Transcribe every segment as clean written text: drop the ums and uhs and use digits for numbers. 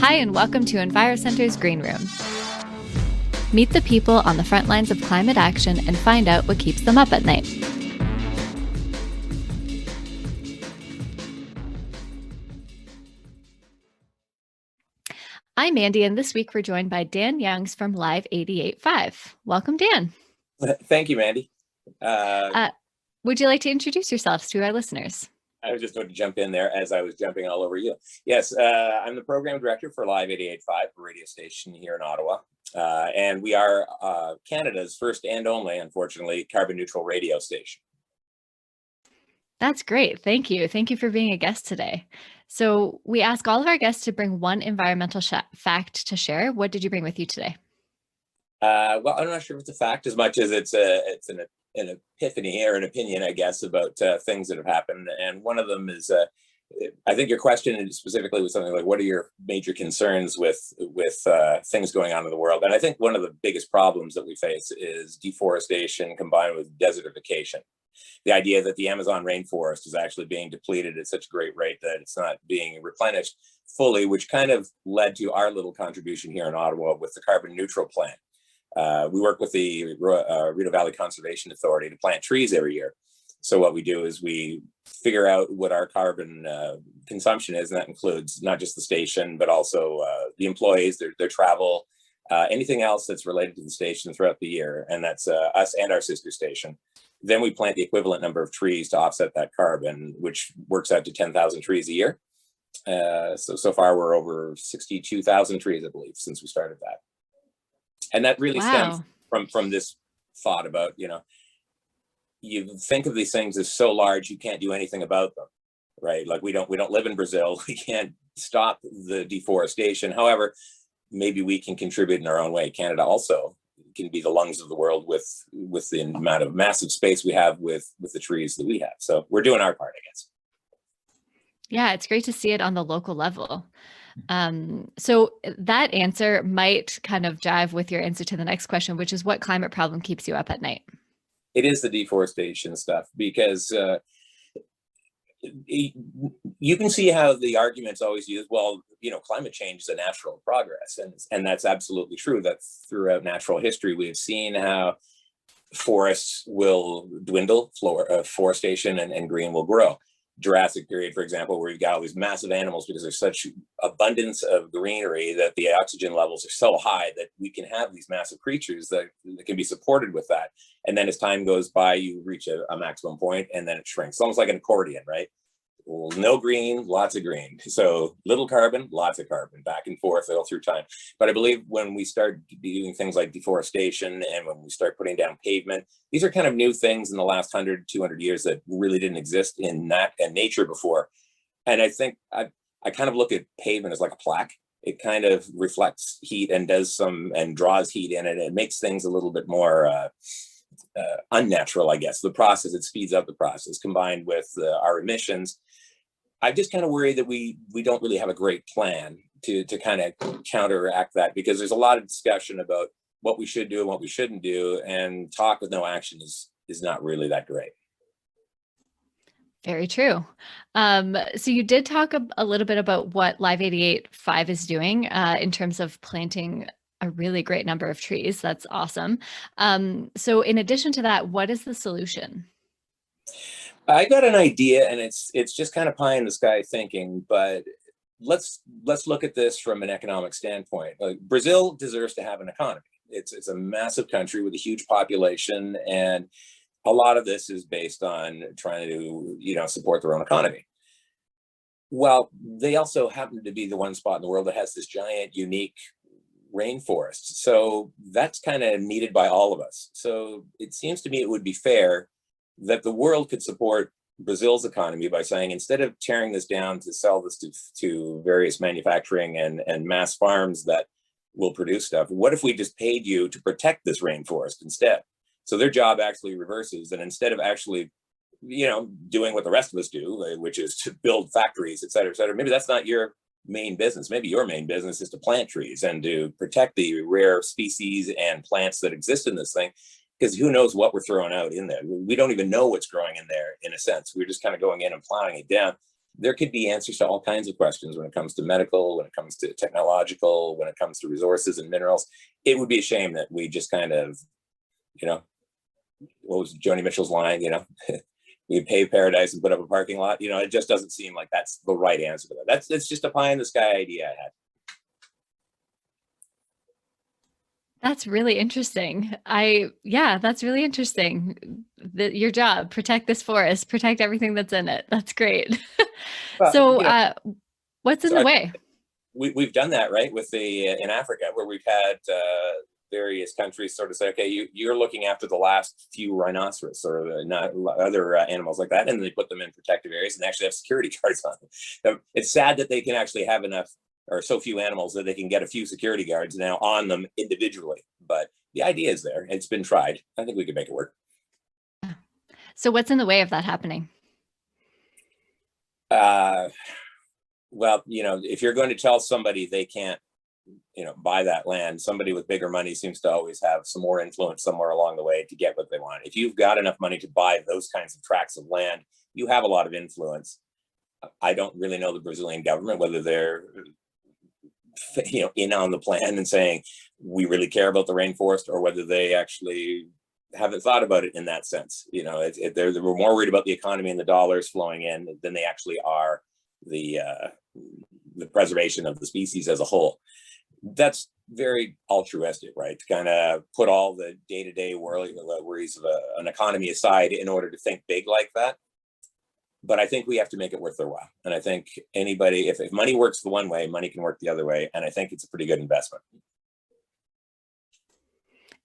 Hi, and welcome to EnviroCentre's Green Room. Meet the people on the front lines of climate action and find out what keeps them up at night. I'm Mandy, and this week we're joined by Dan Youngs from Live 88.5. Welcome, Dan. Thank you, Mandy. Would you like to introduce yourselves to our listeners? I was just going to jump in there as I was jumping all over you. Yes, I'm the program director for Live 88.5, a radio station here in Ottawa. And we are Canada's first and only, unfortunately, carbon neutral radio station. That's great. Thank you. Thank you for being a guest today. So we ask all of our guests to bring one environmental fact to share. What did you bring with you today? Well, I'm not sure if it's a fact as much as it's an epiphany or an opinion, I guess, about things that have happened. And one of them is, I think your question specifically was something like, what are your major concerns with things going on in the world? And I think one of the biggest problems that we face is deforestation combined with desertification. The idea that the Amazon rainforest is actually being depleted at such a great rate that it's not being replenished fully, which kind of led to our little contribution here in Ottawa with the carbon neutral plan. We work with the Rideau Valley Conservation Authority to plant trees every year. So what we do is we figure out what our carbon consumption is, and that includes not just the station, but also the employees, their travel, anything else that's related to the station throughout the year. And that's us and our sister station. Then we plant the equivalent number of trees to offset that carbon, which works out to 10,000 trees a year. So far, we're over 62,000 trees, I believe, since we started that. And that really stems from this thought about, you think of these things as so large, you can't do anything about them, right? Like we don't live in Brazil. We can't stop the deforestation. However, maybe we can contribute in our own way. Canada also can be the lungs of the world with the amount of massive space we have with the trees that we have. So we're doing our part, I guess. Yeah, it's great to see it on the local level. So that answer might kind of jive with your answer to the next question, which is what climate problem keeps you up at night? It is the deforestation stuff, because you can see how the argument's always used, well, climate change is a natural progress. And that's absolutely true, that throughout natural history, we've seen how forests will dwindle, forestation and green will grow. Jurassic period, for example, where you've got all these massive animals because there's such abundance of greenery that the oxygen levels are so high that we can have these massive creatures that can be supported with that. And then as time goes by, you reach a maximum point and then it shrinks. It's almost like an accordion, right? Well, no green, lots of green. So little carbon, lots of carbon, back and forth all through time. But I believe when we start doing things like deforestation and when we start putting down pavement, these are kind of new things in the last 100, 200 years that really didn't exist in nature before. And I think I kind of look at pavement as like a plaque. It kind of reflects heat and draws heat in it. It makes things a little bit more unnatural, I guess. The process, it speeds up the process combined with our emissions. I just kind of worry that we don't really have a great plan to kind of counteract that, because there's a lot of discussion about what we should do and what we shouldn't do, and talk with no action is not really that great. Very true. So you did talk a little bit about what Live 88.5 is doing in terms of planting a really great number of trees. That's awesome. So in addition to that, what is the solution? I got an idea, and it's just kind of pie in the sky thinking, but let's look at this from an economic standpoint. Like, Brazil deserves to have an economy. It's a massive country with a huge population, and a lot of this is based on trying to support their own economy. Well, they also happen to be the one spot in the world that has this giant, unique rainforest. So that's kind of needed by all of us. So it seems to me it would be fair that the world could support Brazil's economy by saying, instead of tearing this down to sell this to various manufacturing and mass farms that will produce stuff, what if we just paid you to protect this rainforest instead? So their job actually reverses, and instead of actually doing what the rest of us do, which is to build factories, et cetera, maybe that's not your main business. Maybe your main business is to plant trees and to protect the rare species and plants that exist in this thing. Because who knows what we're throwing out in there? We don't even know what's growing in there, in a sense. We're just kind of going in and plowing it down. there could be answers to all kinds of questions when it comes to medical, when it comes to technological, when it comes to resources and minerals. It would be a shame that we just kind of, you know, what was Joni Mitchell's line, you know, we pave paradise and put up a parking lot. You know, it just doesn't seem like that's the right answer to that. That's just a pie in the sky idea I had. That's really interesting. That's really interesting. Your job, protect this forest, protect everything that's in it. That's great. Well, So, you know, what's in so the way? we've done that, right, with the in Africa, where we've had various countries sort of say, okay, you're looking after the last few rhinoceros or not other animals like that, and they put them in protective areas and actually have security guards on them. So it's sad that they can actually have enough or so few animals that they can get a few security guards now on them individually. But the idea is there. It's been tried. I think we can make it work. So, what's in the way of that happening? Uh, well, you know, if you're going to tell somebody they can't, you know, buy that land, somebody with bigger money seems to always have some more influence somewhere along the way to get what they want. If you've got enough money to buy those kinds of tracts of land, you have a lot of influence. I don't really know the Brazilian government, whether they're, you know, in on the plan and saying we really care about the rainforest, or whether they actually haven't thought about it in that sense. You know, they're more worried about the economy and the dollars flowing in than they actually are the preservation of the species as a whole. That's very altruistic, right? To kind of put all the day-to-day worries of an economy aside in order to think big like that. But I think we have to make it worth their while. And I think anybody, if money works the one way, money can work the other way. And I think it's a pretty good investment.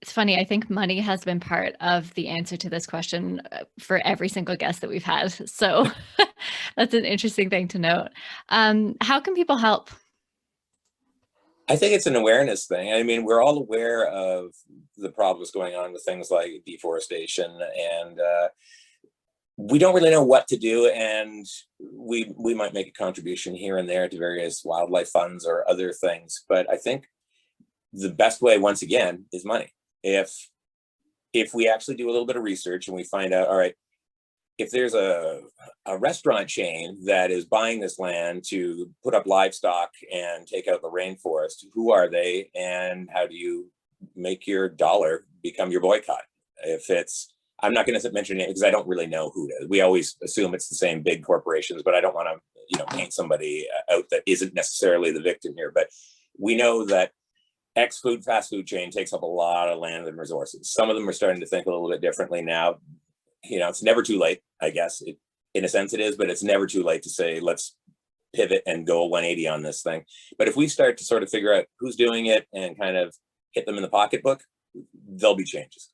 It's funny. I think money has been part of the answer to this question for every single guest that we've had. So that's an interesting thing to note. How can people help? I think it's an awareness thing. I mean, we're all aware of the problems going on with things like deforestation, and we don't really know what to do. And we might make a contribution here and there to various wildlife funds or other things. But I think the best way, once again, is money. If we actually do a little bit of research and we find out, all right, if there's a restaurant chain that is buying this land to put up livestock and take out the rainforest, who are they, and how do you make your dollar become your boycott? If it's, I'm not going to mention it because I don't really know who it is. We always assume it's the same big corporations, but I don't want to, you know, paint somebody out that isn't necessarily the victim here. But we know that fast food chain takes up a lot of land and resources. Some of them are starting to think a little bit differently now. You know, it's never too late, I guess. In a sense it is, but it's never too late to say, let's pivot and go 180 on this thing. But if we start to sort of figure out who's doing it and kind of hit them in the pocketbook, there'll be changes.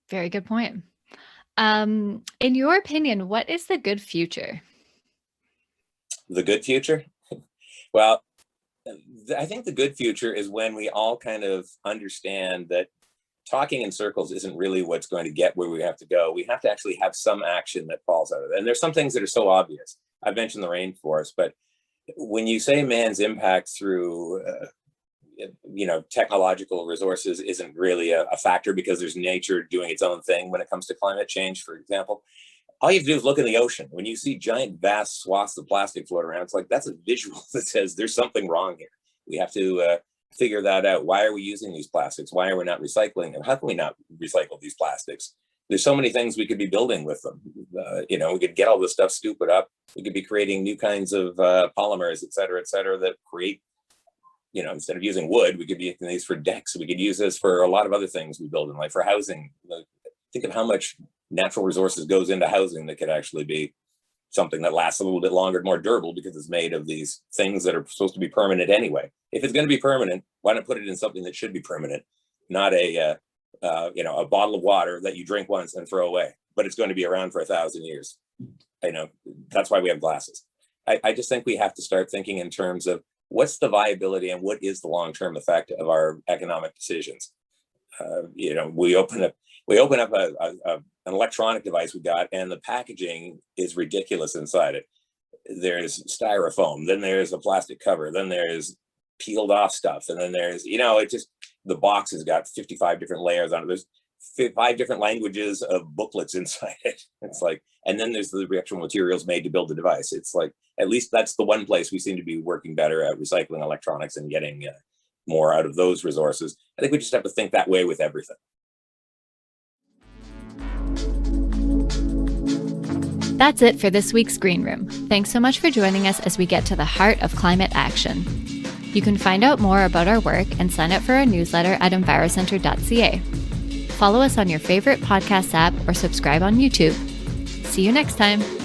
Very good point. In your opinion, what is the good future? The good future? Well, I think the good future is when we all kind of understand that talking in circles isn't really what's going to get where we have to go. We have to actually have some action that falls out of it. And there's some things that are so obvious. I've mentioned the rainforest, but when you say man's impact through, you know, technological resources isn't really a factor because there's nature doing its own thing when it comes to climate change, for example. All you have to do is look in the ocean. When you see giant, vast swaths of plastic float around, it's like, that's a visual that says there's something wrong here. We have to figure that out. Why are we using these plastics? Why are we not recycling them? How can we not recycle these plastics? There's so many things we could be building with them. You know, we could get all this stuff, scoop it up. We could be creating new kinds of polymers, et cetera, that create, you know, instead of using wood, we could be using these for decks. We could use this for a lot of other things we build in life, for housing. Think of how much natural resources goes into housing that could actually be something that lasts a little bit longer, more durable, because it's made of these things that are supposed to be permanent anyway. If it's going to be permanent, why not put it in something that should be permanent, not a you know, a bottle of water that you drink once and throw away, but it's going to be around for 1,000 years. You know, that's why we have glasses. I just think we have to start thinking in terms of what's the viability and what is the long-term effect of our economic decisions. You know, we open up an electronic device we got, and the packaging is ridiculous inside it. There's styrofoam, then there's a plastic cover, then there's peeled off stuff, and then there's, you know, it just, the box has got 55 different layers on it. There's 5 different languages of booklets inside it. It's like, and then there's the actual materials made to build the device. It's like, at least that's the one place we seem to be working better at recycling electronics and getting more out of those resources. I think we just have to think that way with everything. That's it for this week's Green Room. Thanks so much for joining us as we get to the heart of climate action. You can find out more about our work and sign up for our newsletter at EnviroCentre.ca. Follow us on your favorite podcast app or subscribe on YouTube. See you next time.